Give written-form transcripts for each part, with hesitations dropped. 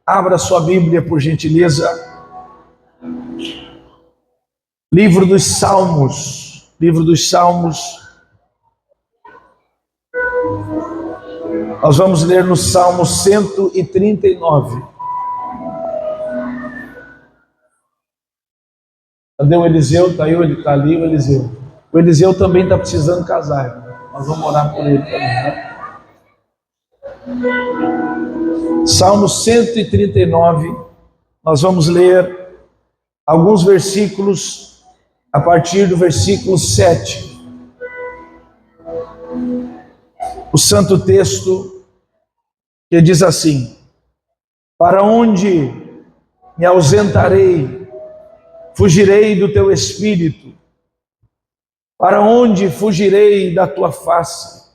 Abra sua Bíblia, por gentileza. Livro dos Salmos. Livro dos Salmos. Nós vamos ler no Salmo 139. Cadê o Eliseu? Está aí, ele está ali, o Eliseu. O Eliseu também está precisando casar, irmão. Nós vamos orar por ele também, né? Salmo 139, nós vamos ler alguns versículos a partir do versículo 7. O santo texto que diz assim: para onde me ausentarei, fugirei do teu espírito. Para onde fugirei da tua face?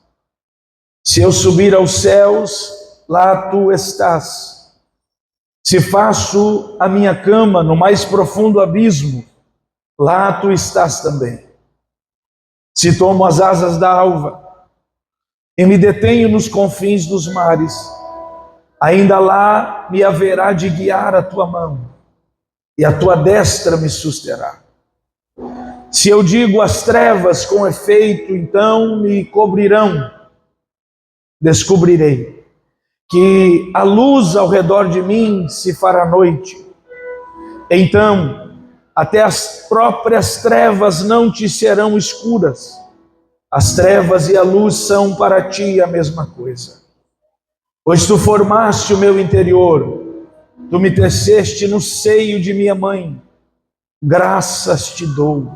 Se eu subir aos céus, lá tu estás. Se faço a minha cama no mais profundo abismo, lá tu estás também. Se tomo as asas da alva e me detenho nos confins dos mares, ainda lá me haverá de guiar a tua mão, e a tua destra me susterá. Se eu digo as trevas com efeito, então me cobrirão, descobrirei que a luz ao redor de mim se fará noite. Então, até as próprias trevas não te serão escuras. As trevas e a luz são para ti a mesma coisa. Pois tu formaste o meu interior, tu me teceste no seio de minha mãe. Graças te dou,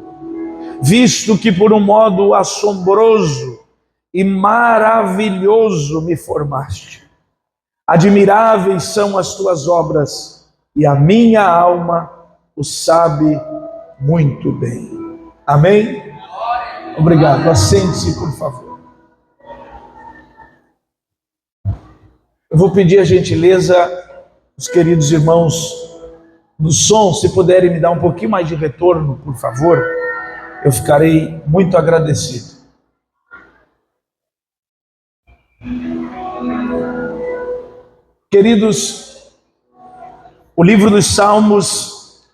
visto que por um modo assombroso e maravilhoso me formaste. Admiráveis são as tuas obras, e a minha alma o sabe muito bem. Amém? Obrigado. Assente-se, por favor. Eu vou pedir a gentileza dos queridos irmãos do som, se puderem me dar um pouquinho mais de retorno, por favor, eu ficarei muito agradecido. Queridos, o livro dos Salmos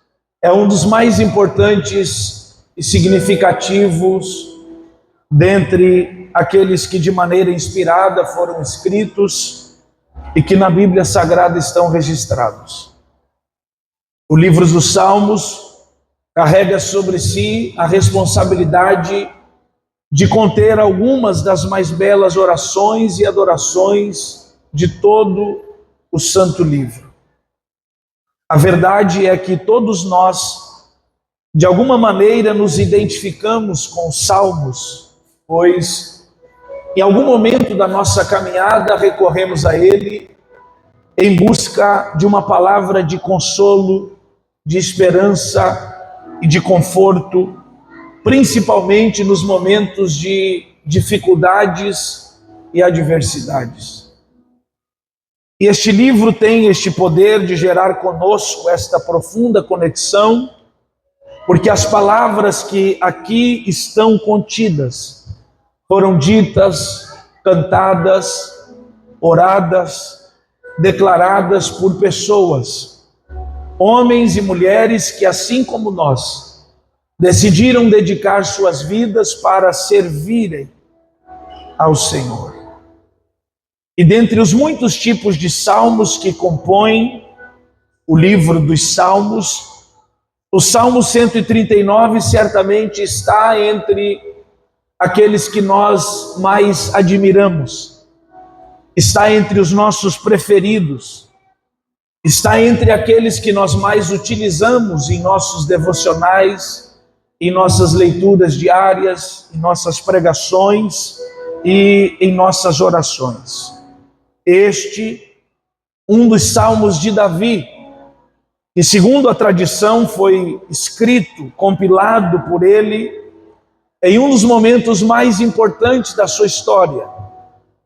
é um dos mais importantes e significativos dentre aqueles que de maneira inspirada foram escritos e que na Bíblia Sagrada estão registrados. O livro dos Salmos carrega sobre si a responsabilidade de conter algumas das mais belas orações e adorações de todo o santo livro. A verdade é que todos nós, de alguma maneira, nos identificamos com os Salmos, pois em algum momento da nossa caminhada recorremos a ele em busca de uma palavra de consolo, de esperança e de conforto, principalmente nos momentos de dificuldades e adversidades. E este livro tem este poder de gerar conosco esta profunda conexão, porque as palavras que aqui estão contidas foram ditas, cantadas, oradas, declaradas por pessoas, homens e mulheres que, assim como nós, decidiram dedicar suas vidas para servirem ao Senhor. E dentre os muitos tipos de salmos que compõem o livro dos Salmos, o Salmo 139 certamente está entre aqueles que nós mais admiramos, está entre os nossos preferidos, está entre aqueles que nós mais utilizamos em nossos devocionais, em nossas leituras diárias, em nossas pregações e em nossas orações. Este, um dos salmos de Davi, que segundo a tradição foi escrito, compilado por ele, em um dos momentos mais importantes da sua história,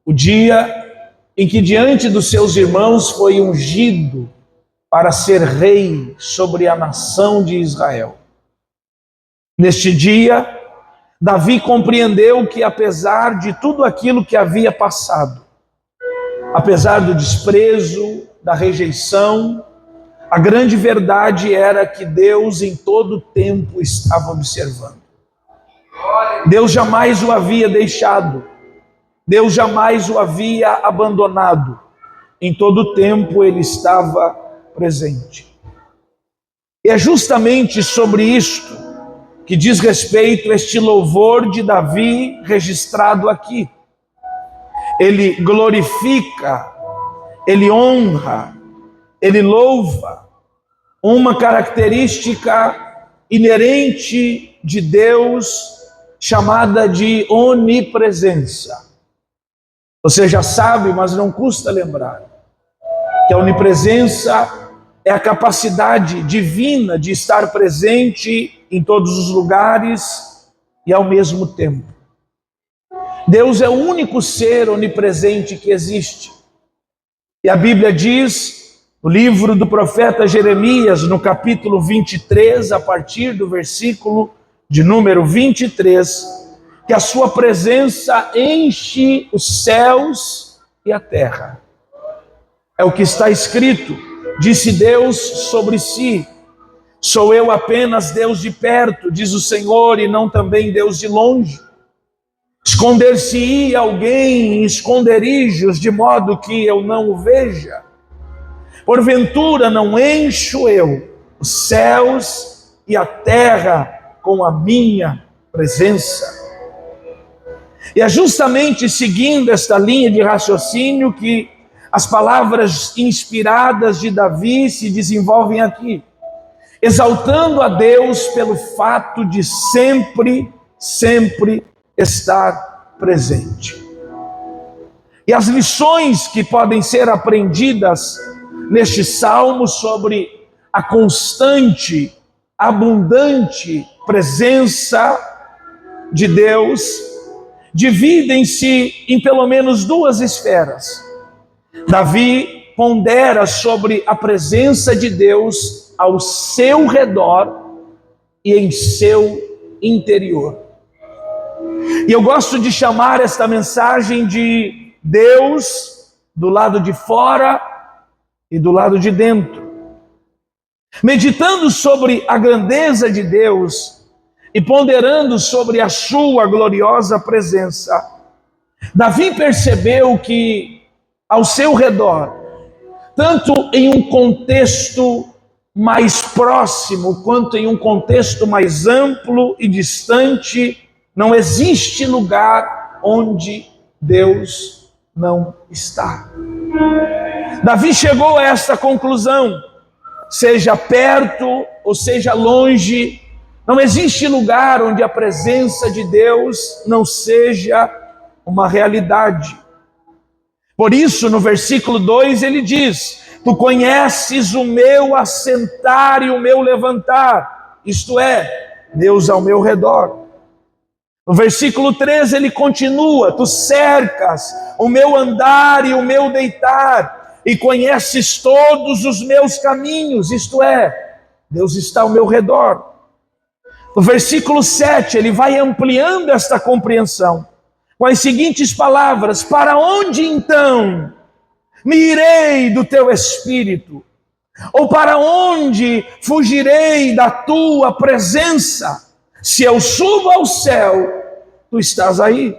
o dia em que diante dos seus irmãos foi ungido para ser rei sobre a nação de Israel. Neste dia, Davi compreendeu que apesar de tudo aquilo que havia passado, apesar do desprezo, da rejeição, a grande verdade era que Deus em todo tempo estava observando. Deus jamais o havia deixado, Deus jamais o havia abandonado. Em todo tempo ele estava presente. E é justamente sobre isto que diz respeito este louvor de Davi registrado aqui. Ele glorifica, ele honra, ele louva uma característica inerente de Deus chamada de onipresença. Você já sabe, mas não custa lembrar, que a onipresença é a capacidade divina de estar presente em todos os lugares e ao mesmo tempo. Deus é o único ser onipresente que existe. E a Bíblia diz, no livro do profeta Jeremias, no capítulo 23, a partir do versículo de número 23, que a sua presença enche os céus e a terra. É o que está escrito, disse Deus sobre si: sou eu apenas Deus de perto, diz o Senhor, e não também Deus de longe. Esconder-se-ia alguém em esconderijos, de modo que eu não o veja? Porventura não encho eu os céus e a terra com a minha presença? E é justamente seguindo esta linha de raciocínio que as palavras inspiradas de Davi se desenvolvem aqui, exaltando a Deus pelo fato de sempre estar presente. E as lições que podem ser aprendidas neste salmo sobre a constante, abundante presença de Deus dividem-se em pelo menos duas esferas. Davi pondera sobre a presença de Deus ao seu redor e em seu interior. E eu gosto de chamar esta mensagem de Deus do lado de fora e do lado de dentro. Meditando sobre a grandeza de Deus e ponderando sobre a sua gloriosa presença, Davi percebeu que ao seu redor, tanto em um contexto mais próximo quanto em um contexto mais amplo e distante, não existe lugar onde Deus não está. Davi chegou a esta conclusão: seja perto ou seja longe, não existe lugar onde a presença de Deus não seja uma realidade. Por isso, no versículo 2 ele diz: tu conheces o meu assentar e o meu levantar, isto é, Deus ao meu redor. No versículo 3 ele continua: tu cercas o meu andar e o meu deitar, e conheces todos os meus caminhos, isto é, Deus está ao meu redor. No versículo 7 ele vai ampliando esta compreensão com as seguintes palavras: para onde então me irei do teu espírito? Ou para onde fugirei da tua presença? Se eu subo ao céu, tu estás aí.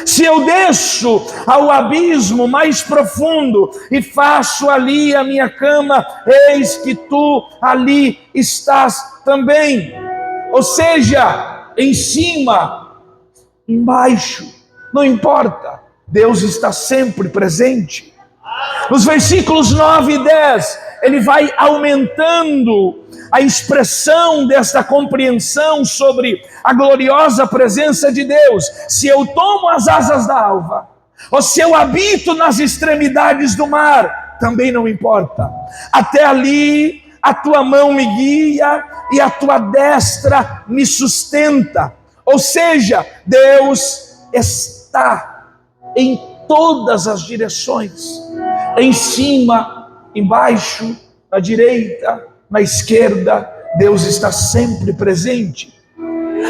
Se eu desço ao abismo mais profundo e faço ali a minha cama, eis que tu ali estás também. Ou seja, em cima, embaixo, não importa, Deus está sempre presente. Nos versículos 9 e 10, ele vai aumentando a expressão desta compreensão sobre a gloriosa presença de Deus. Se eu tomo as asas da alva, ou se eu habito nas extremidades do mar, também não importa. Até ali a tua mão me guia e a tua destra me sustenta. Ou seja, Deus está em todas as direções, em cima, embaixo, na direita, na esquerda, Deus está sempre presente.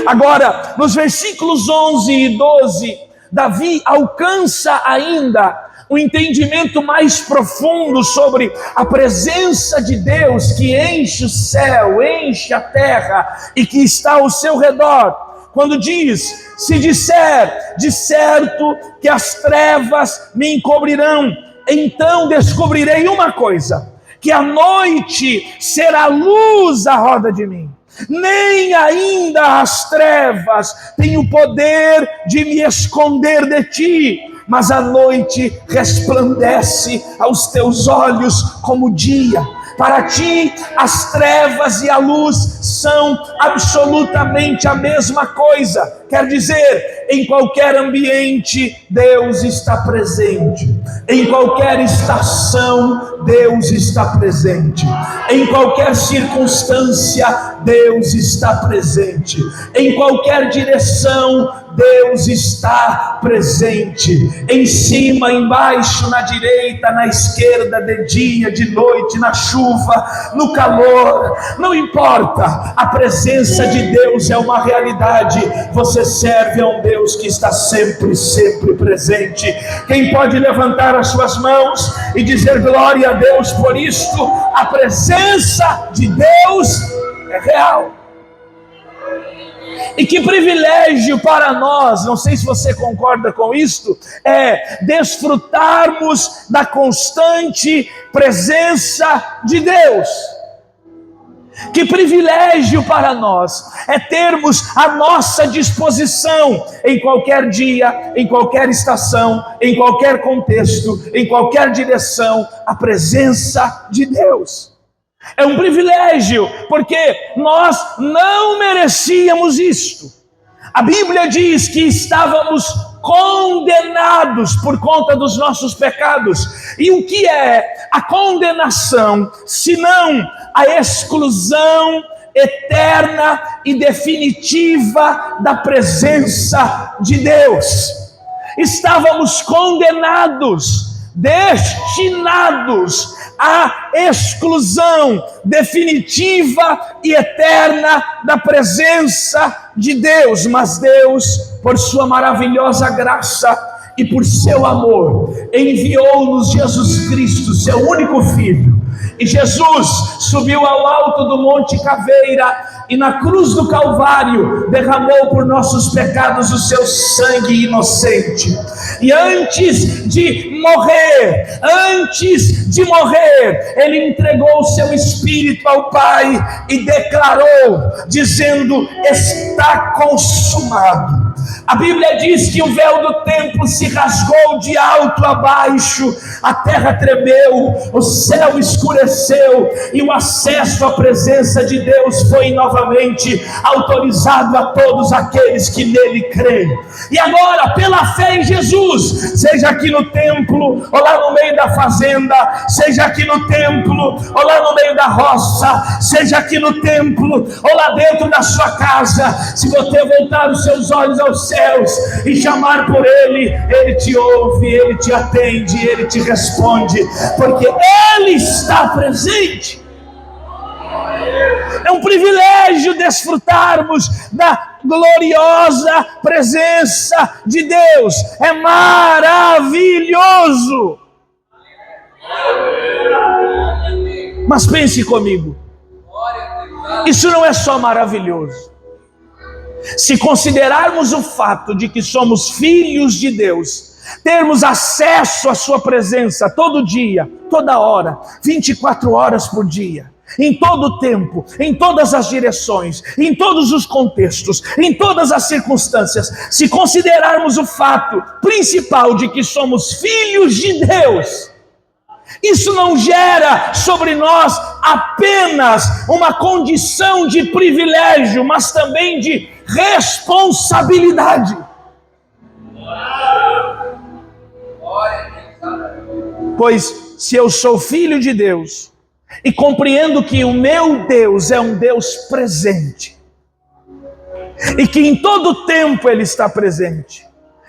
Agora, nos versículos 11 e 12, Davi alcança ainda um entendimento mais profundo sobre a presença de Deus que enche o céu, enche a terra e que está ao seu redor. Quando diz, se disser, de certo que as trevas me encobrirão, então descobrirei uma coisa, que a noite será luz à roda de mim. Nem ainda as trevas têm o poder de me esconder de ti, mas a noite resplandece aos teus olhos como dia. Para ti, as trevas e a luz são absolutamente a mesma coisa. Quer dizer, em qualquer ambiente, Deus está presente. Em qualquer estação, Deus está presente. Em qualquer circunstância, Deus está presente. Em qualquer direção, Deus está presente. Em cima, embaixo, na direita, na esquerda, de dia, de noite, na chuva, no calor, não importa, a presença de Deus é uma realidade. Você serve a um Deus que está sempre, sempre presente. Quem pode levantar as suas mãos e dizer glória a Deus por isto? A presença de Deus é real. E que privilégio para nós, não sei se você concorda com isto, é desfrutarmos da constante presença de Deus. Que privilégio para nós é termos à nossa disposição, em qualquer dia, em qualquer estação, em qualquer contexto, em qualquer direção, a presença de Deus. É um privilégio, porque nós não merecíamos isto. A Bíblia diz que estávamos condenados por conta dos nossos pecados. E o que é a condenação, senão a exclusão eterna e definitiva da presença de Deus? Estávamos condenados, destinados à exclusão definitiva e eterna da presença de Deus. Mas Deus, por sua maravilhosa graça e por seu amor, enviou-nos Jesus Cristo, seu único Filho. E Jesus subiu ao alto do Monte Caveira e na cruz do Calvário derramou por nossos pecados o seu sangue inocente. E antes de morrer, ele entregou o seu Espírito ao Pai e declarou, dizendo: está consumado. A Bíblia diz que o véu do templo se rasgou de alto a baixo, a terra tremeu, o céu escureceu e o acesso à presença de Deus foi novamente autorizado a todos aqueles que nele creem. E agora, pela fé em Jesus, seja aqui no templo ou lá no meio da fazenda, seja aqui no templo ou lá no meio da roça, seja aqui no templo ou lá dentro da sua casa, se você voltar os seus olhos aos céus e chamar por Ele, Ele te ouve, Ele te atende, Ele te responde, porque Ele está presente. É um privilégio desfrutarmos da gloriosa presença de Deus. É maravilhoso. Mas pense comigo, isso não é só maravilhoso. Se considerarmos o fato de que somos filhos de Deus, termos acesso à sua presença todo dia, toda hora, 24 horas por dia, em todo o tempo, em todas as direções, em todos os contextos, em todas as circunstâncias, se considerarmos o fato principal de que somos filhos de Deus, isso não gera sobre nós apenas uma condição de privilégio, mas também de responsabilidade. Pois se eu sou filho de Deus e compreendo que o meu Deus é um Deus presente, e que em todo tempo Ele está presente,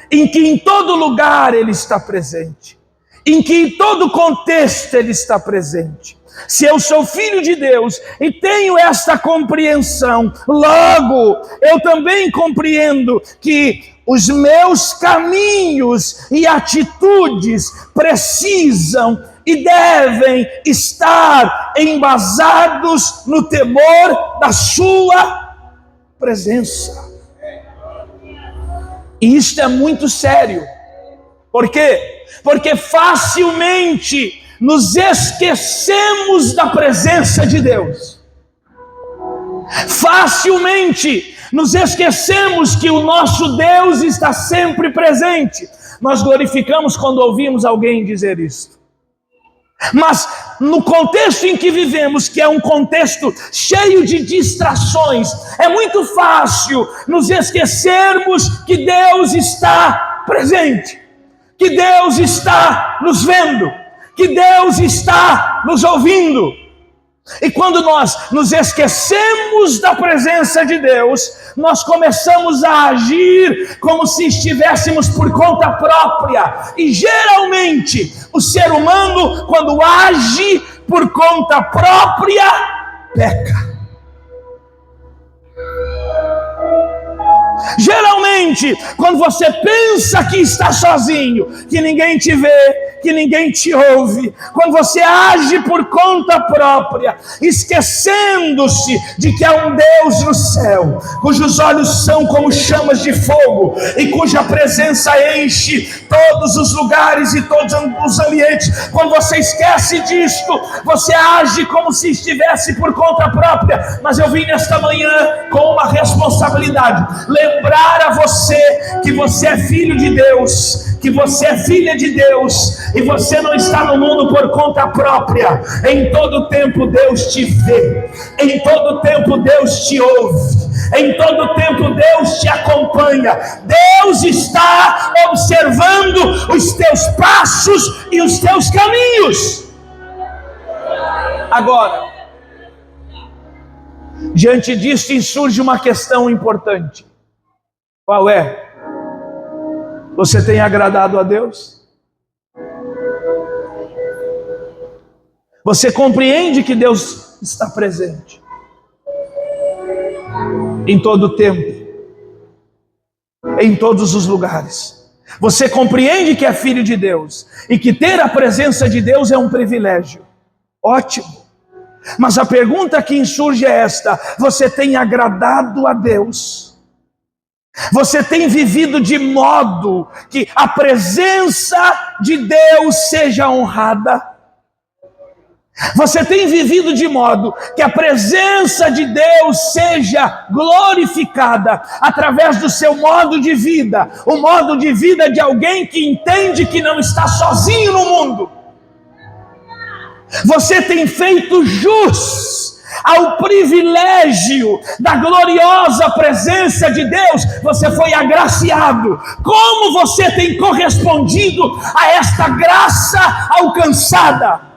em que em todo lugar Ele está presente, em que em todo contexto Ele está presente. Se eu sou filho de Deus e tenho esta compreensão, logo eu também compreendo que os meus caminhos e atitudes precisam e devem estar embasados no temor da sua presença. E isto é muito sério. Por quê? Porque facilmente nos esquecemos da presença de Deus. Facilmente nos esquecemos que o nosso Deus está sempre presente. Nós glorificamos quando ouvimos alguém dizer isso. Mas no contexto em que vivemos, que é um contexto cheio de distrações, é muito fácil nos esquecermos que Deus está presente, que Deus está nos vendo, que Deus está nos ouvindo. E quando nós nos esquecemos da presença de Deus, nós começamos a agir como se estivéssemos por conta própria. E geralmente, o ser humano, quando age por conta própria, peca. Geralmente, quando você pensa que está sozinho, que ninguém te vê, que ninguém te ouve, quando você age por conta própria, esquecendo-se de que há um Deus no céu, cujos olhos são como chamas de fogo e cuja presença enche todos os lugares e todos os ambientes, quando você esquece disto, você age como se estivesse por conta própria. Mas eu vim nesta manhã com uma responsabilidade, lembrar a você que você é filho de Deus, que você é filha de Deus, e você não está no mundo por conta própria. Em todo tempo Deus te vê, em todo tempo Deus te ouve, em todo tempo Deus te acompanha. Deus está observando os teus passos e os teus caminhos. Agora, diante disso surge uma questão importante. Qual é? Você tem agradado a Deus? Você compreende que Deus está presente em todo o tempo, em todos os lugares? Você compreende que é filho de Deus e que ter a presença de Deus é um privilégio? Ótimo. Mas a pergunta que insurge é esta: você tem agradado a Deus? Você tem vivido de modo que a presença de Deus seja honrada? Você tem vivido de modo que a presença de Deus seja glorificada através do seu modo de vida, o modo de vida de alguém que entende que não está sozinho no mundo? Você tem feito jus ao privilégio da gloriosa presença de Deus? Você foi agraciado. Como você tem correspondido a esta graça alcançada?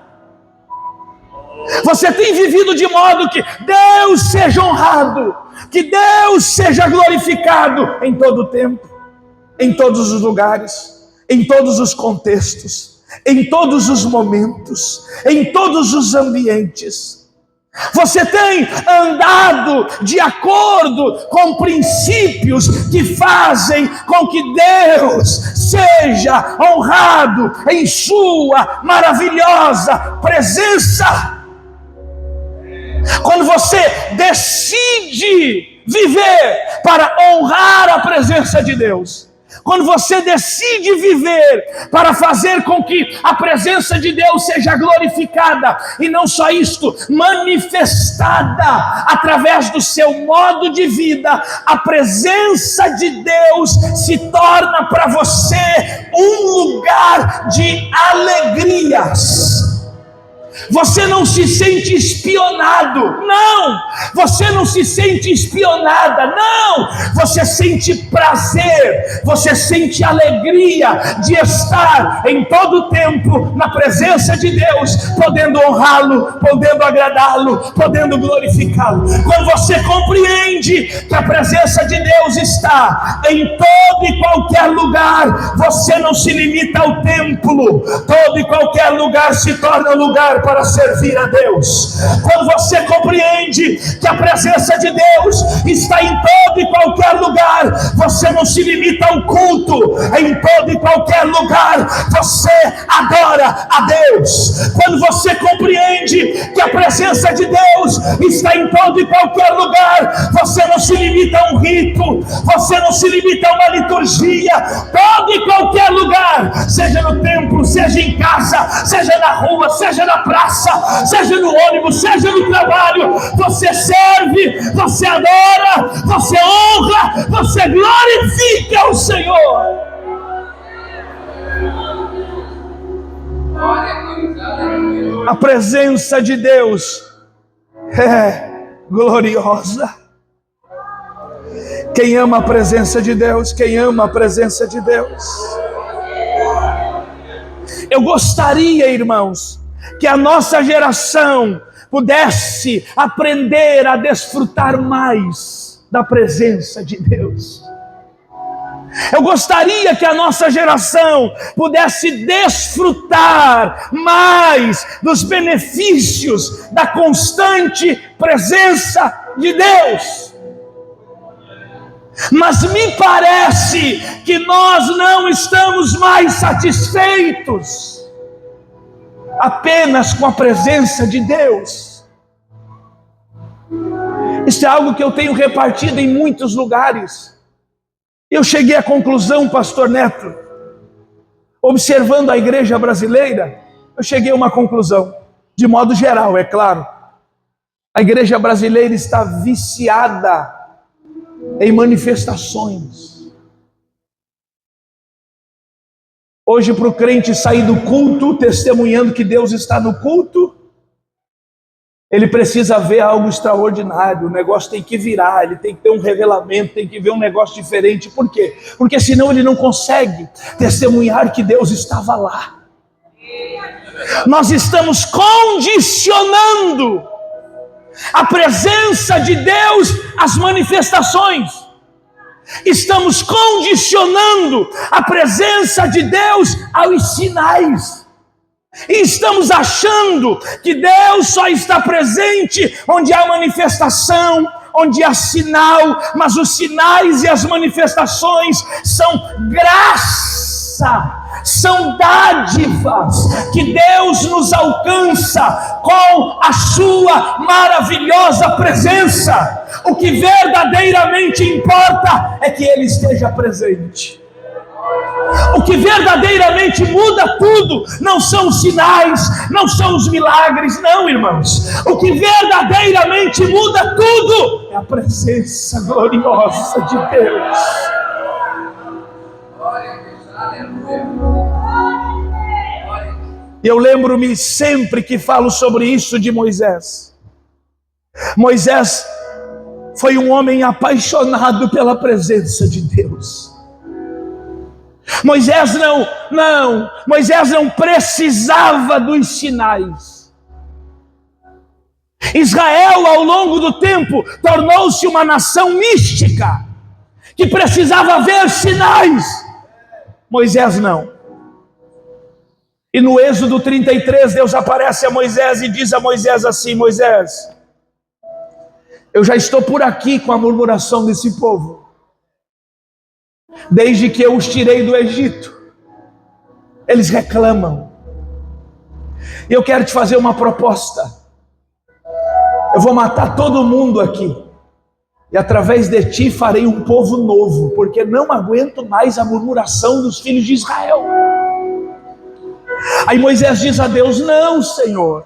Você tem vivido de modo que Deus seja honrado, que Deus seja glorificado em todo o tempo, em todos os lugares, em todos os contextos, em todos os momentos, em todos os ambientes? Você tem andado de acordo com princípios que fazem com que Deus seja honrado em sua maravilhosa presença? Quando você decide viver para honrar a presença de Deus, quando você decide viver para fazer com que a presença de Deus seja glorificada, e não só isto, manifestada através do seu modo de vida, a presença de Deus se torna para você um lugar de alegrias. Você não se sente espionado, não. Você não se sente espionada, não. Você sente prazer, você sente alegria de estar em todo tempo na presença de Deus, podendo honrá-lo, podendo agradá-lo, podendo glorificá-lo. Quando você compreende que a presença de Deus está em todo e qualquer lugar, você não se limita ao templo. Todo e qualquer lugar se torna lugar para servir a Deus. Quando você compreende que a presença de Deus está em todo e qualquer lugar, você não se limita ao culto. Em todo e qualquer lugar você adora a Deus. Quando você compreende que a presença de Deus está em todo e qualquer lugar, você não se limita a um rito, você não se limita a uma liturgia. Todo e qualquer lugar, seja no templo, seja em casa, seja na rua, seja na praça, seja no ônibus, seja no trabalho, você serve, você adora, você honra, você glorifica o Senhor. A presença de Deus é gloriosa. Quem ama a presença de Deus, quem ama a presença de Deus. Eu gostaria, irmãos, que a nossa geração pudesse aprender a desfrutar mais da presença de Deus. Eu gostaria que a nossa geração pudesse desfrutar mais dos benefícios da constante presença de Deus. Mas me parece que nós não estamos mais satisfeitos apenas com a presença de Deus. Isso é algo que eu tenho repartido em muitos lugares. Eu cheguei à conclusão, pastor Neto, observando a igreja brasileira, eu cheguei a uma conclusão, de modo geral, é claro. A igreja brasileira está viciada em manifestações. Hoje, para o crente sair do culto, testemunhando que Deus está no culto, ele precisa ver algo extraordinário, o negócio tem que virar, ele tem que ter um revelamento, tem que ver um negócio diferente. Por quê? Porque senão ele não consegue testemunhar que Deus estava lá. Nós estamos condicionando a presença de Deus às manifestações. Estamos condicionando a presença de Deus aos sinais. E estamos achando que Deus só está presente onde há manifestação, onde há sinal, mas os sinais e as manifestações são graça, são dádivas que Deus nos alcança com a sua maravilhosa presença. O que verdadeiramente importa é que Ele esteja presente. O que verdadeiramente muda tudo não são os sinais, não são os milagres, não, irmãos. O que verdadeiramente muda tudo é a presença gloriosa de Deus. Eu lembro-me sempre que falo sobre isso de Moisés. Moisés foi um homem apaixonado pela presença de Deus. Moisés não precisava dos sinais. Israel, ao longo do tempo, tornou-se uma nação mística, que precisava ver sinais. Moisés não. E no Êxodo 33, Deus aparece a Moisés e diz a Moisés assim: Moisés, eu já estou por aqui com a murmuração desse povo. Desde que eu os tirei do Egito, eles reclamam. E eu quero te fazer uma proposta. Eu vou matar todo mundo aqui, e através de ti farei um povo novo, porque não aguento mais a murmuração dos filhos de Israel. Aí Moisés diz a Deus: não, Senhor,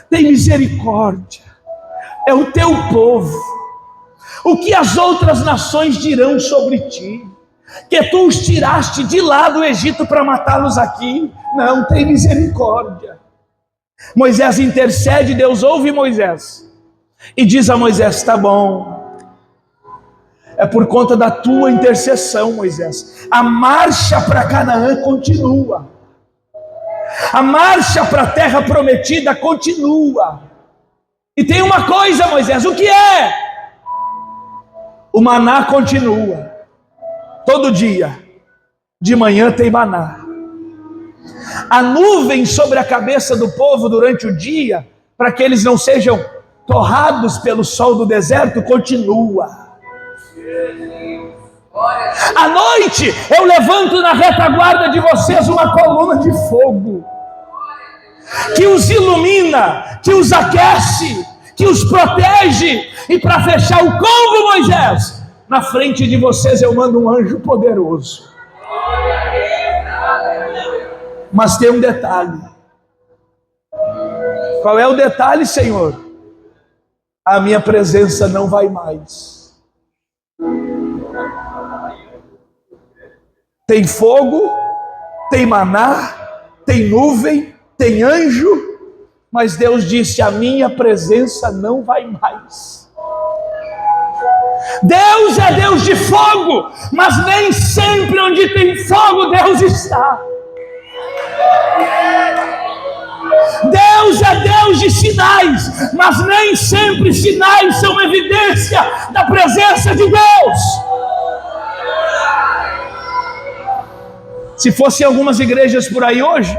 tem misericórdia, é o teu povo. O que as outras nações dirão sobre ti? Que tu os tiraste de lá do Egito para matá-los aqui? Não, tem misericórdia. Moisés intercede, Deus ouve Moisés e diz a Moisés: tá bom, é por conta da tua intercessão, Moisés. A marcha para Canaã continua. A marcha para a terra prometida continua. E tem uma coisa, Moisés, o que é? O maná continua. Todo dia, de manhã tem maná. A nuvem sobre a cabeça do povo durante o dia, para que eles não sejam torrados pelo sol do deserto, continua. À noite eu levanto na retaguarda de vocês uma coluna de fogo, que os ilumina, que os aquece, que os protege. E para fechar o combo, Moisés, na frente de vocês eu mando um anjo poderoso. Mas tem um detalhe. Qual é o detalhe, Senhor? A minha presença não vai mais. Tem fogo, tem maná, tem nuvem, tem anjo, mas Deus disse: a minha presença não vai mais. Deus é Deus de fogo, mas nem sempre onde tem fogo Deus está. Deus é Deus de sinais, mas nem sempre sinais são evidência da presença de Deus. Se fossem algumas igrejas por aí hoje,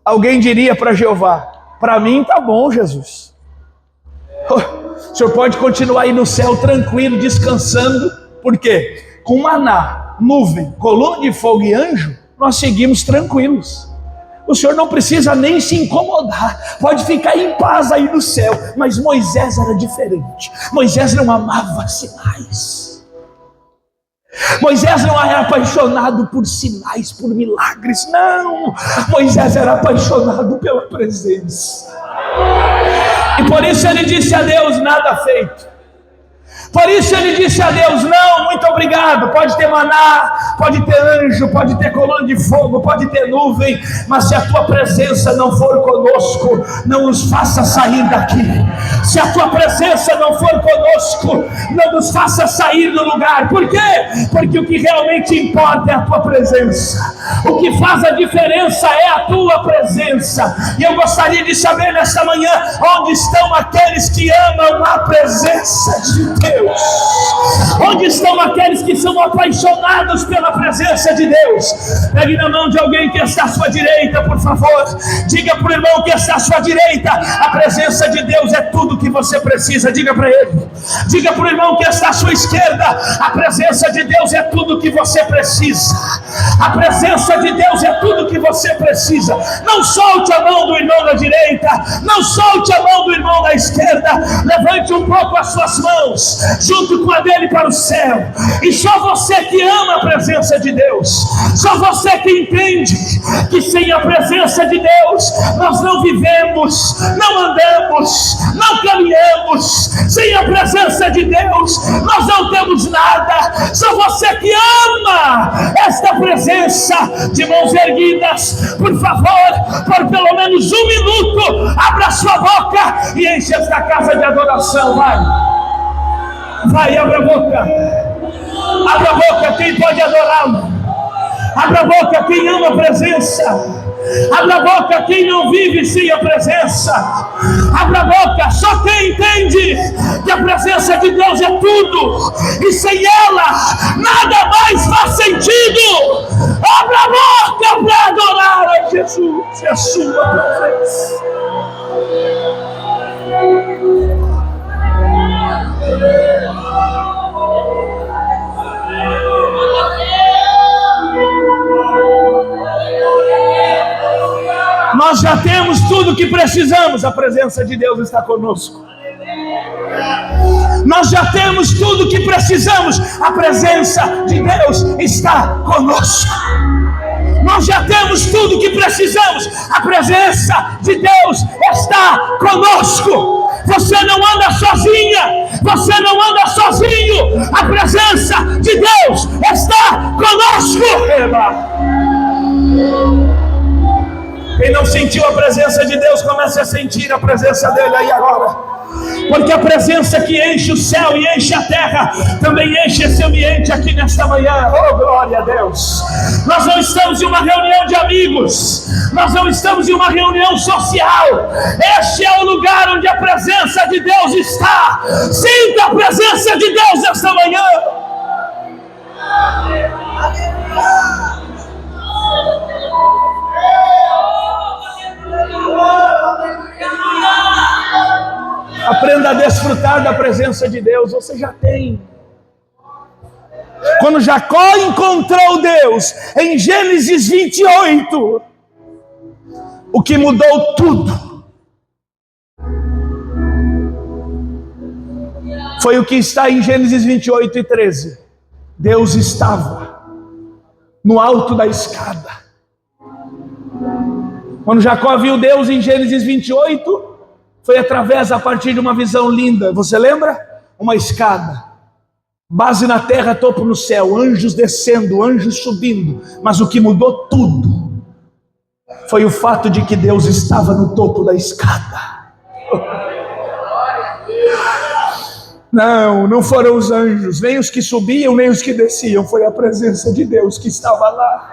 alguém diria para Jeová: para mim tá bom, Jesus. O senhor pode continuar aí no céu tranquilo, descansando. Por quê? Com maná, nuvem, coluna de fogo e anjo, nós seguimos tranquilos. O senhor não precisa nem se incomodar, pode ficar em paz aí no céu. Mas Moisés era diferente. Moisés não amava sinais. Moisés não era apaixonado por sinais, por milagres, não. Moisés era apaixonado pela presença. E por isso ele disse a Deus: nada feito. Por isso ele disse a Deus: não, muito obrigado. Pode ter maná, pode ter anjo, pode ter coluna de fogo, pode ter nuvem, mas se a tua presença não for conosco, não nos faça sair daqui. Se a tua presença não for conosco, não nos faça sair do lugar. Por quê? Porque o que realmente importa é a tua presença. O que faz a diferença é a tua presença. E eu gostaria de saber nesta manhã, onde estão aqueles que amam a presença de Deus? Onde estão aqueles que são apaixonados pela presença de Deus? Pegue na mão de alguém que está à sua direita, por favor. Diga para o irmão que está à sua direita: a presença de Deus é tudo que você precisa. Diga para ele. Diga para o irmão que está à sua esquerda: a presença de Deus é tudo que você precisa. A presença de Deus é tudo que você precisa. Não solte a mão do irmão da direita, não solte a mão do irmão da esquerda. Levante um pouco as suas mãos junto com a dele para o céu. E só você que ama a presença de Deus, só você que entende que sem a presença de Deus nós não vivemos, não andamos, não caminhamos. Sem a presença de Deus nós não temos nada. Só você que ama esta presença. De mãos erguidas, por favor, por pelo menos um minuto, abra sua boca e enche esta casa de adoração. Vai, abra a boca. Abra a boca quem pode adorá-lo. Abra a boca quem ama a presença. Abra a boca quem não vive sem a presença. Abra a boca só quem entende que a presença de Deus é tudo, e sem ela nada mais faz sentido. Abra a boca para adorar a Jesus e a sua presença. Nós já temos tudo o que precisamos. A presença de Deus está conosco. Nós já temos tudo o que precisamos. A presença de Deus está conosco. Nós já temos tudo o que precisamos. A presença de Deus está conosco. Você não anda sozinha. Você não anda sozinho. A presença de Deus está conosco. Quem não sentiu a presença de Deus, comece a sentir a presença dele aí agora. Porque a presença que enche o céu e enche a terra, também enche esse ambiente aqui nesta manhã. Oh, glória a Deus! Nós não estamos em uma reunião de amigos, nós não estamos em uma reunião social. Este é o lugar onde a presença de Deus está. Sinta a presença de Deus nesta manhã. Aprenda a desfrutar da presença de Deus. Você já tem. Quando Jacó encontrou Deus em Gênesis 28, o que mudou tudo foi o que está em Gênesis 28 e 13. Deus estava no alto da escada. Quando Jacó viu Deus em Gênesis 28, foi através, a partir de uma visão linda. Você lembra? Uma escada. Base na terra, topo no céu. Anjos descendo, anjos subindo. Mas o que mudou tudo foi o fato de que Deus estava no topo da escada. Não foram os anjos, nem os que subiam, nem os que desciam. Foi a presença de Deus que estava lá.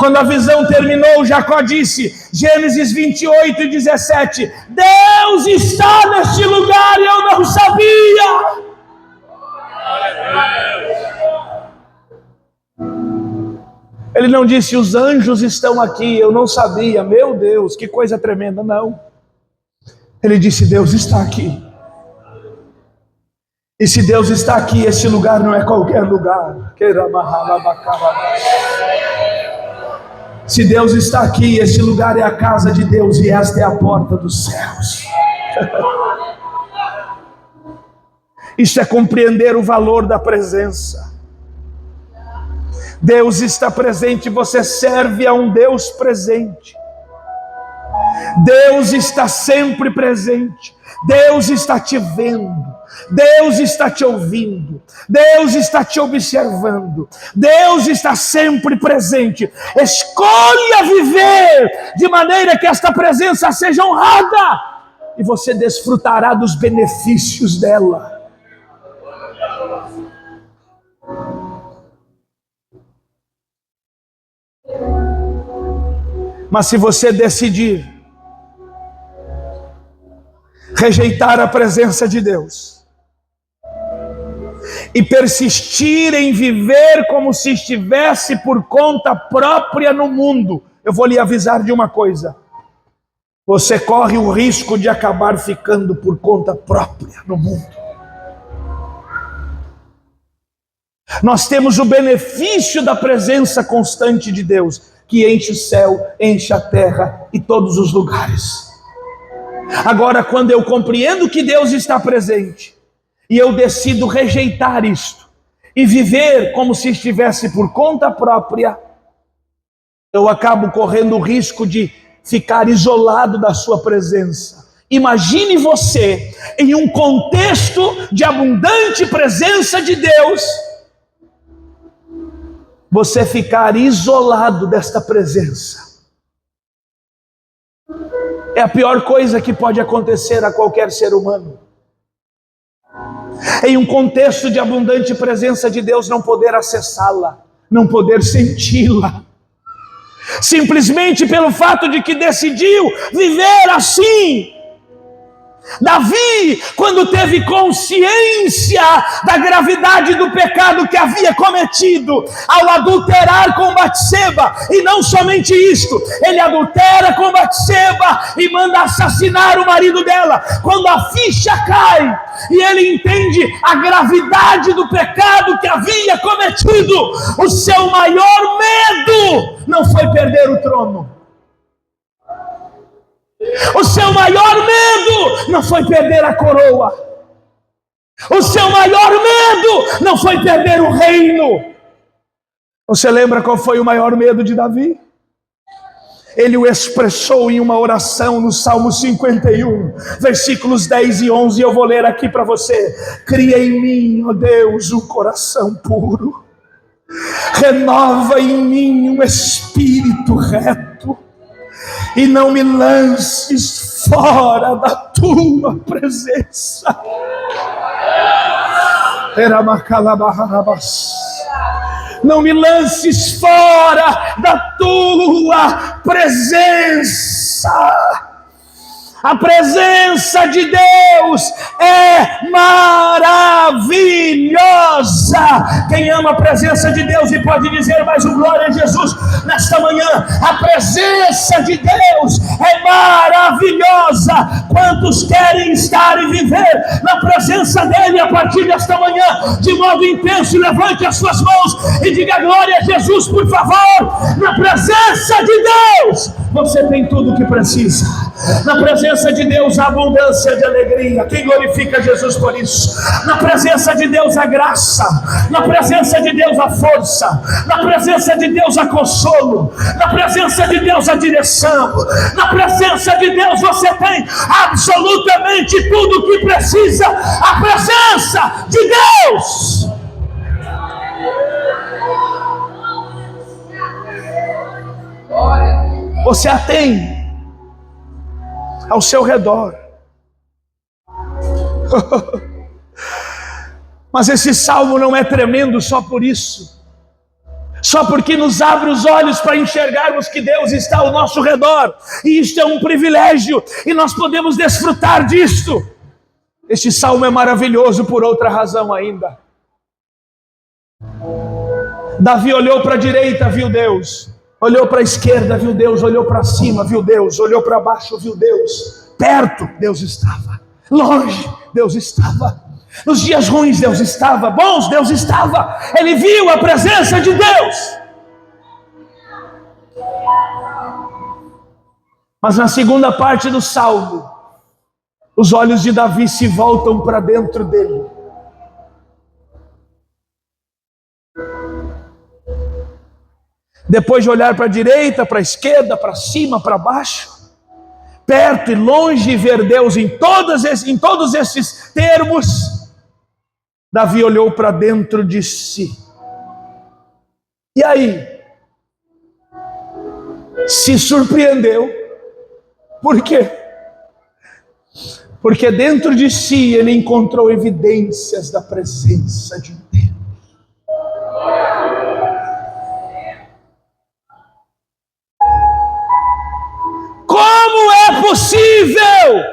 Quando a visão terminou, Jacó disse, Gênesis 28 e 17, Deus está neste lugar e eu não sabia. Ele não disse, os anjos estão aqui, eu não sabia. Meu Deus, que coisa tremenda, não. Ele disse, Deus está aqui. E se Deus está aqui, esse lugar não é qualquer lugar. Se Deus está aqui, esse lugar é a casa de Deus e esta é a porta dos céus. Isso é compreender o valor da presença. Deus está presente, você serve a um Deus presente. Deus está sempre presente. Deus está te vendo. Deus está te ouvindo. Deus está te observando. Deus está sempre presente. Escolha viver de maneira que esta presença seja honrada e você desfrutará dos benefícios dela. Mas se você decidir rejeitar a presença de Deus e persistir em viver como se estivesse por conta própria no mundo, eu vou lhe avisar de uma coisa: você corre o risco de acabar ficando por conta própria no mundo. Nós temos o benefício da presença constante de Deus, que enche o céu, enche a terra e todos os lugares. Agora, quando eu compreendo que Deus está presente e eu decido rejeitar isto e viver como se estivesse por conta própria, eu acabo correndo o risco de ficar isolado da sua presença. Imagine você em um contexto de abundante presença de Deus, você ficar isolado desta presença. É a pior coisa que pode acontecer a qualquer ser humano. Em um contexto de abundante presença de Deus, não poder acessá-la, não poder senti-la, simplesmente pelo fato de que decidiu viver assim. Davi, quando teve consciência da gravidade do pecado que havia cometido ao adulterar com Batseba, e não somente isto, ele adultera com Batseba e manda assassinar o marido dela. Quando a ficha cai e ele entende a gravidade do pecado que havia cometido, o seu maior medo não foi perder o trono. O seu maior medo não foi perder a coroa. O seu maior medo não foi perder o reino. Você lembra qual foi o maior medo de Davi? Ele o expressou em uma oração no Salmo 51, versículos 10 e 11. Eu vou ler aqui para você. Cria em mim, ó Deus, um coração puro renova em mim um espírito reto, e não me lances fora da tua presença. Não me lances fora da tua presença. A presença de Deus é maravilhosa. Quem ama a presença de Deus e pode dizer mais um glória a Jesus nesta manhã: a presença de Deus é maravilhosa. Quantos querem estar e viver na presença dele a partir desta manhã de modo intenso? Levante as suas mãos e diga glória a Jesus, por favor. Na presença de Deus você tem tudo o que precisa. Na presença de Deus há abundância de alegria. Quem glorifica Jesus por isso? Na presença de Deus há graça. Na presença de Deus há força. Na presença de Deus há consolo. Na presença de Deus há direção. Na presença de Deus você tem absolutamente tudo o que precisa. A presença de Deus. Você a tem ao seu redor. Mas esse salmo não é tremendo só por isso, só porque nos abre os olhos para enxergarmos que Deus está ao nosso redor, e isto é um privilégio, e nós podemos desfrutar disto. Este salmo é maravilhoso por outra razão ainda. Davi olhou para a direita, viu Deus. Olhou para a esquerda, viu Deus. Olhou para cima, viu Deus. Olhou para baixo, viu Deus. Perto, Deus estava. Longe, Deus estava. Nos dias ruins, Deus estava. Bons, Deus estava. Ele viu a presença de Deus. Mas na segunda parte do salmo, os olhos de Davi se voltam para dentro dele. Depois de olhar para a direita, para a esquerda, para cima, para baixo, perto e longe, e ver Deus em todos esses termos, Davi olhou para dentro de si. E aí? Se surpreendeu. Por quê? Porque dentro de si ele encontrou evidências da presença de Deus. Como é possível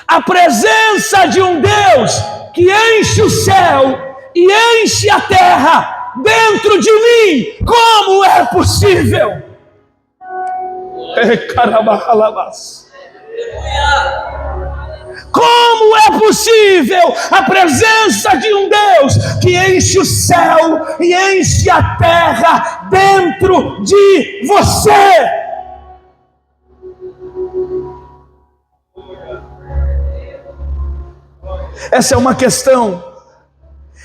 a presença de um Deus que enche o céu e enche a terra dentro de mim? Como é possível? Como é possível a presença de um Deus que enche o céu e enche a terra dentro de você? Essa é uma questão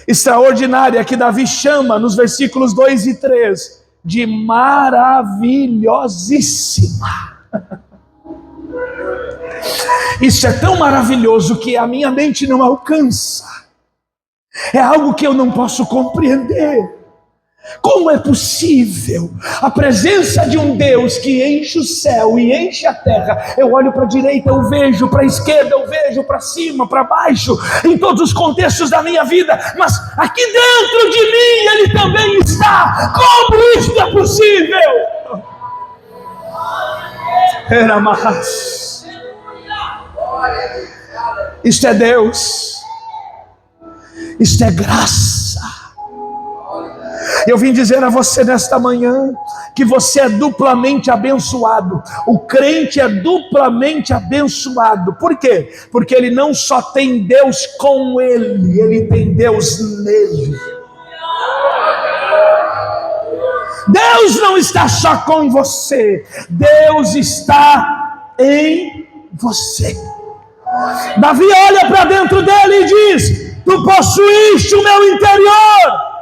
extraordinária que Davi chama nos versículos 2 e 3 de maravilhosíssima. Isso é tão maravilhoso que a minha mente não alcança. É algo que eu não posso compreender. Como é possível a presença de um Deus que enche o céu e enche a terra? Eu olho para a direita, eu vejo, para a esquerda eu vejo, para cima, para baixo, em todos os contextos da minha vida, mas aqui dentro de mim Ele também está. Como isso é possível? Era mais. Isto é Deus. Isto é graça. Eu vim dizer a você nesta manhã que você é duplamente abençoado. O crente é duplamente abençoado. Por quê? Porque ele não só tem Deus com ele, ele tem Deus nele. Deus não está só com você, Deus está em você. Davi olha para dentro dele e diz: tu possuíste o meu interior.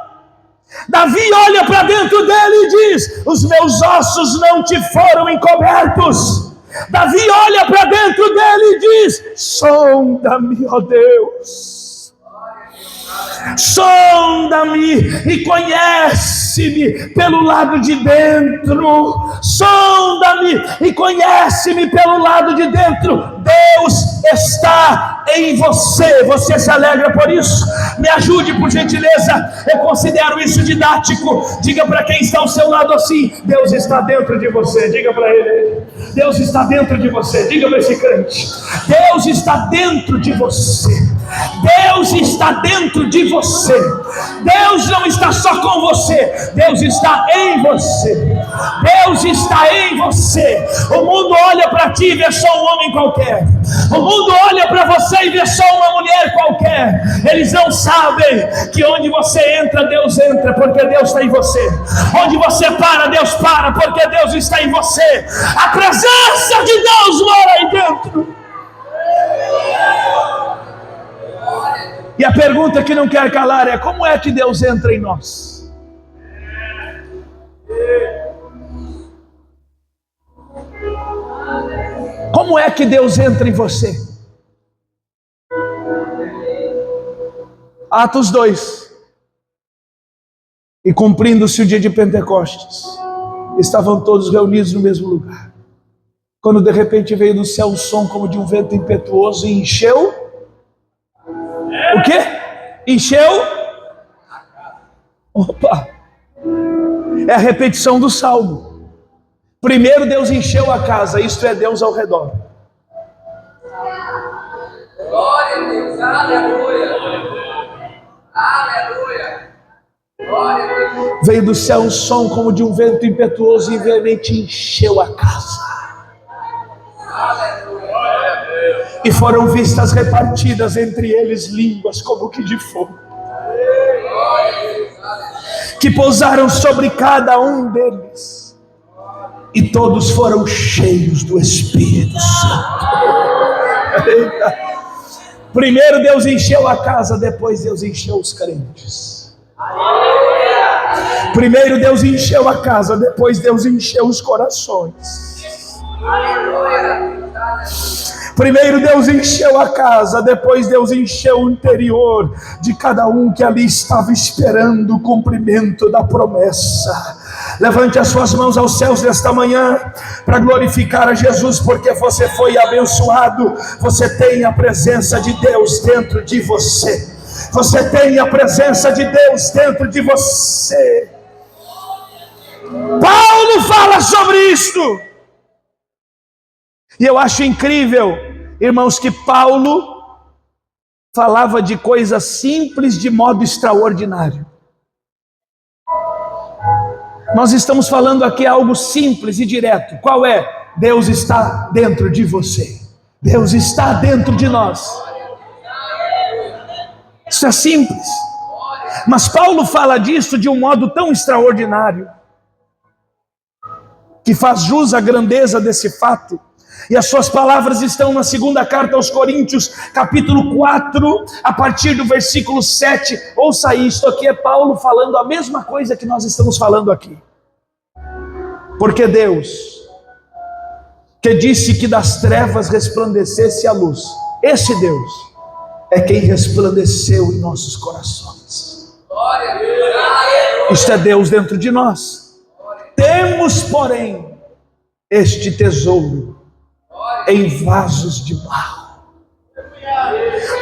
Davi olha para dentro dele e diz: os meus ossos não te foram encobertos. Davi olha para dentro dele e diz: sonda-me, ó Deus. Sonda-me e conhece-me pelo lado de dentro. Sonda-me e conhece-me pelo lado de dentro. Deus está em você. Você se alegra por isso? Me ajude, por gentileza. Eu considero isso didático. Diga para quem está ao seu lado assim: Deus está dentro de você. Diga para ele: Deus está dentro de você. Diga para esse crente: Deus está dentro de você. Deus está dentro de você. Deus não está só com você, Deus está em você. Deus está em você. O mundo olha para ti e vê só um homem qualquer. O mundo olha para você e vê só uma mulher qualquer. Eles não sabem que onde você entra, Deus entra, porque Deus está em você. Onde você para, Deus para, porque Deus está em você. A presença de Deus mora aí dentro. E a pergunta que não quer calar é: como é que Deus entra em nós? Como é que Deus entra em você? Atos 2. E cumprindo-se o dia de Pentecostes, estavam todos reunidos no mesmo lugar. Quando de repente veio do céu um som como de um vento impetuoso e encheu. O quê? Encheu? Opa! É a repetição do salmo. Primeiro Deus encheu a casa, isto é, Deus ao redor. Glória a Deus, aleluia. Aleluia. Glória a Deus. Veio do céu um som como de um vento impetuoso e veemente encheu a casa. E foram vistas repartidas entre eles línguas como que de fogo, que pousaram sobre cada um deles, e todos foram cheios do Espírito Santo. Eita. Primeiro Deus encheu a casa, depois Deus encheu os crentes. Primeiro Deus encheu a casa, depois Deus encheu os corações. Primeiro Deus encheu a casa, depois Deus encheu o interior de cada um que ali estava esperando o cumprimento da promessa. Levante as suas mãos aos céus nesta manhã para glorificar a Jesus, porque você foi abençoado. Você tem a presença de Deus dentro de você. Você tem a presença de Deus dentro de você. Paulo fala sobre isto. E eu acho incrível, irmãos, que Paulo falava de coisas simples de modo extraordinário. Nós estamos falando aqui algo simples e direto. Qual é? Deus está dentro de você. Deus está dentro de nós. Isso é simples. Mas Paulo fala disso de um modo tão extraordinário, que faz jus à grandeza desse fato. E as suas palavras estão na segunda carta aos Coríntios, capítulo 4, a partir do versículo 7. Ouça isto, aqui é Paulo falando a mesma coisa que nós estamos falando aqui. Porque Deus, que disse que das trevas resplandecesse a luz, esse Deus é quem resplandeceu em nossos corações. Isto é Deus dentro de nós. Temos, porém, este tesouro em vasos de barro,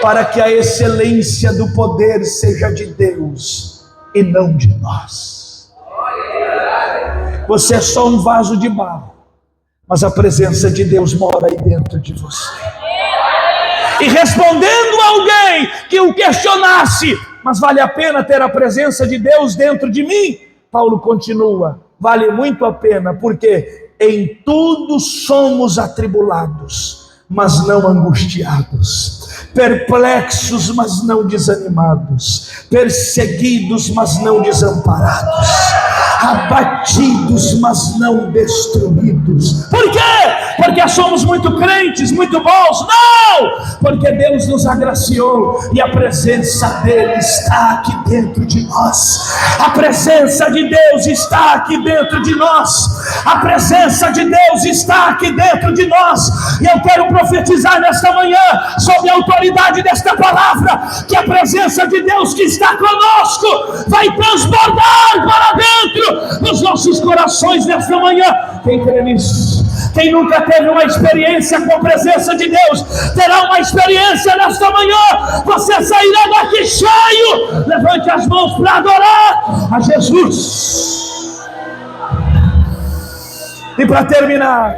para que a excelência do poder seja de Deus e não de nós. Você é só um vaso de barro, mas a presença de Deus mora aí dentro de você. E respondendo a alguém que o questionasse: mas vale a pena ter a presença de Deus dentro de mim? Paulo continua: vale muito a pena, porque em tudo somos atribulados, mas não angustiados, perplexos, mas não desanimados, perseguidos, mas não desamparados, abatidos, mas não destruídos. Por quê? Porque somos muito crentes, muito bons. Não! Porque Deus nos agraciou e a presença dele está aqui dentro de nós. A presença de Deus está aqui dentro de nós. A presença de Deus está aqui dentro de nós. E eu quero profetizar nesta manhã, sob a autoridade desta palavra, que a presença de Deus que está conosco vai transbordar para dentro dos nossos corações nesta manhã. Quem crê nisso? Quem nunca teve uma experiência com a presença de Deus, terá uma experiência nesta manhã. Você sairá daqui cheio. Levante as mãos para adorar a Jesus. E para terminar,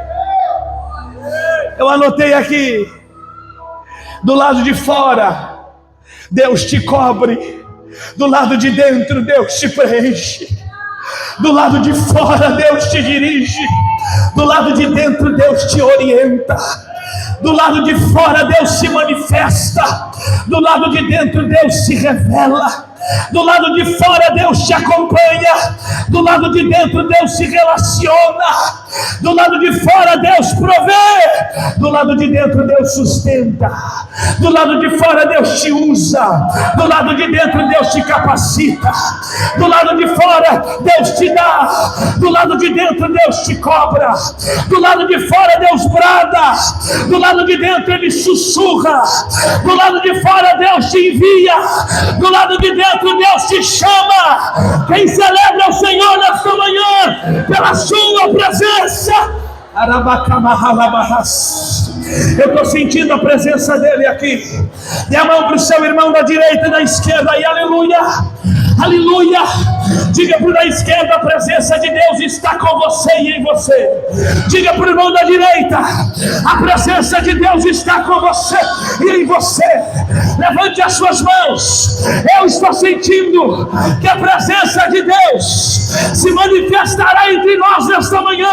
eu anotei aqui: do lado de fora, Deus te cobre; do lado de dentro, Deus te preenche; do lado de fora, Deus te dirige; do lado de dentro, Deus te orienta; do lado de fora, Deus se manifesta; do lado de dentro, Deus se revela; do lado de fora, Deus te acompanha; do lado de dentro, Deus se relaciona; do lado de fora, Deus provê; do lado de dentro, Deus sustenta; do lado de fora, Deus te usa; do lado de dentro, Deus te capacita; do lado de fora, Deus te dá; do lado de dentro, Deus te cobra; do lado de fora, Deus brada; do lado de dentro, Ele sussurra; do lado de fora, Deus te envia; do lado de dentro, Deus te chama. Quem celebra o Senhor nesta manhã pela sua presença? Eu estou sentindo a presença dele aqui. Dê a mão para o seu irmão da direita e da esquerda e aleluia, aleluia. Diga para o da esquerda: a presença de Deus está com você e em você. Diga para o irmão da direita: a presença de Deus está com você e em você. Levante as suas mãos. Eu estou sentindo que a presença de Deus se manifestará entre nós nesta manhã.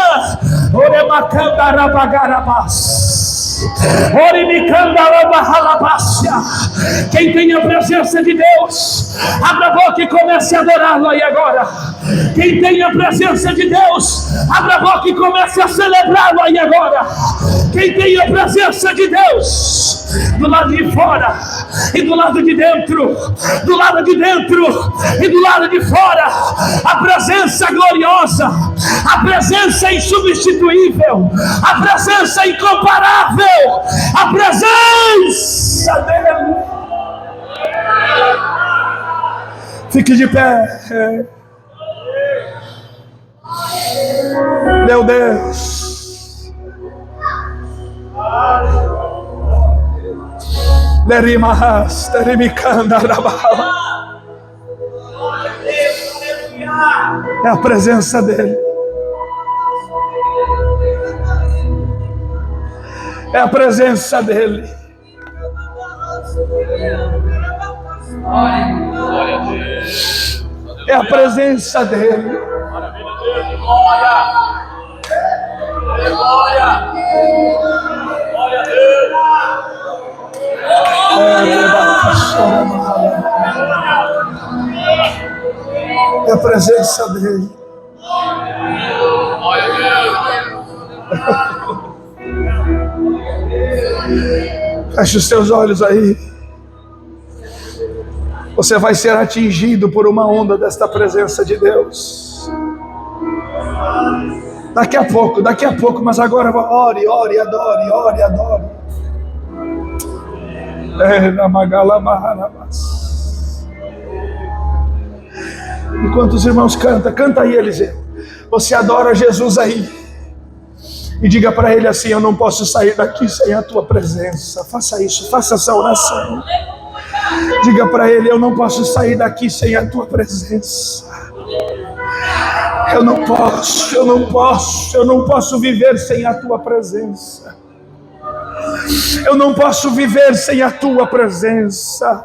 Quem tem a presença de Deus, abra a boca e comece a adorá-lo aí agora. Quem tem a presença de Deus, abra a boca e comece a celebrá-lo aí agora. Quem tem a presença de Deus, do lado de fora e do lado de dentro, do lado de dentro e do lado de fora, a presença gloriosa, a presença insubstituível, a presença incomparável, a presença dele. Fique de pé. Meu Deus. É a presença dele. É a presença dele. É a presença dele. É a presença dele. Feche os seus olhos aí. Você vai ser atingido por uma onda desta presença de Deus. Daqui a pouco, mas agora ore, adore, ore, adore. Enquanto os irmãos canta aí, Eliseu. Você adora Jesus aí. E diga para ele assim: eu não posso sair daqui sem a tua presença. Faça isso, faça essa oração. Diga para ele: eu não posso sair daqui sem a tua presença. Eu não posso viver sem a tua presença. Eu não posso viver sem a tua presença.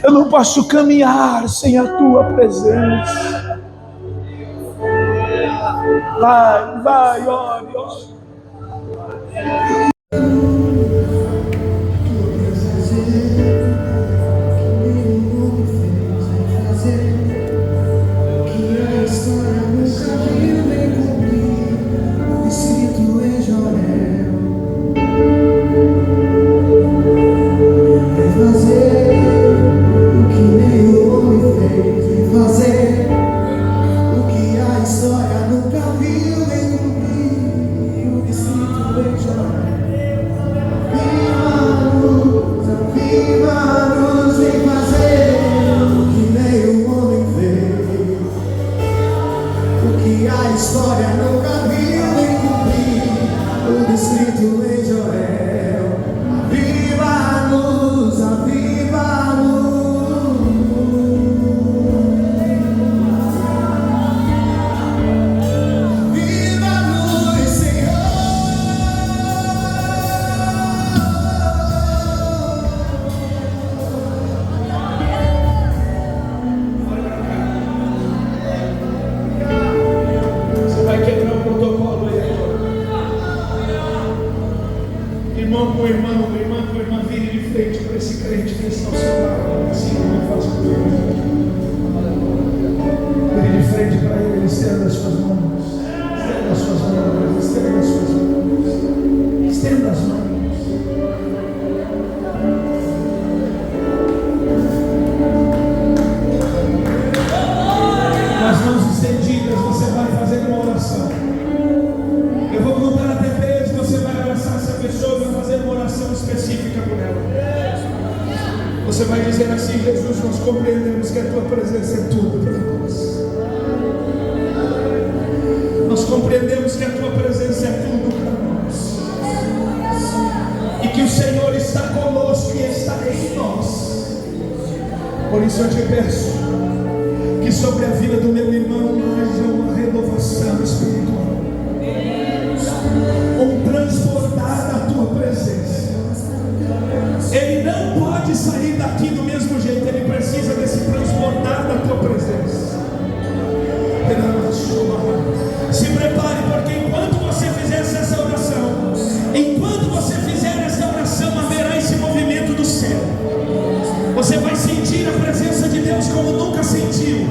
Eu não posso caminhar sem a tua presença. Vai, ore. Que a história nunca viu nem cumprir. O Espírito em Joré. irmão, com irmã, vire de frente para esse crente que está ao seu lado, assim como eu faço comigo. Vire de frente para ele, estenda as suas mãos, estenda as suas mãos, estenda as suas mãos, estenda as mãos. As mãos estendidas, você vai fazer uma oração. Eu vou contar até 3, você vai abraçar essa pessoa e vai fazer uma oração específica por ela. Você vai dizer assim: Jesus, nós compreendemos que a tua presença é tudo para nós. Nós compreendemos que a tua presença é tudo para nós. E que o Senhor está conosco e está em nós. Por isso eu te peço que sobre a vida do meu irmão haja uma renovação espiritual, transbordar da tua presença. Ele não pode sair daqui do mesmo jeito, ele precisa desse transbordar da tua presença. Se prepare, porque enquanto você fizer essa oração, haverá esse movimento do céu. Você vai sentir a presença de Deus como nunca sentiu.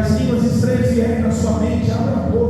as línguas estranhas vierem na sua mente, abra a boca.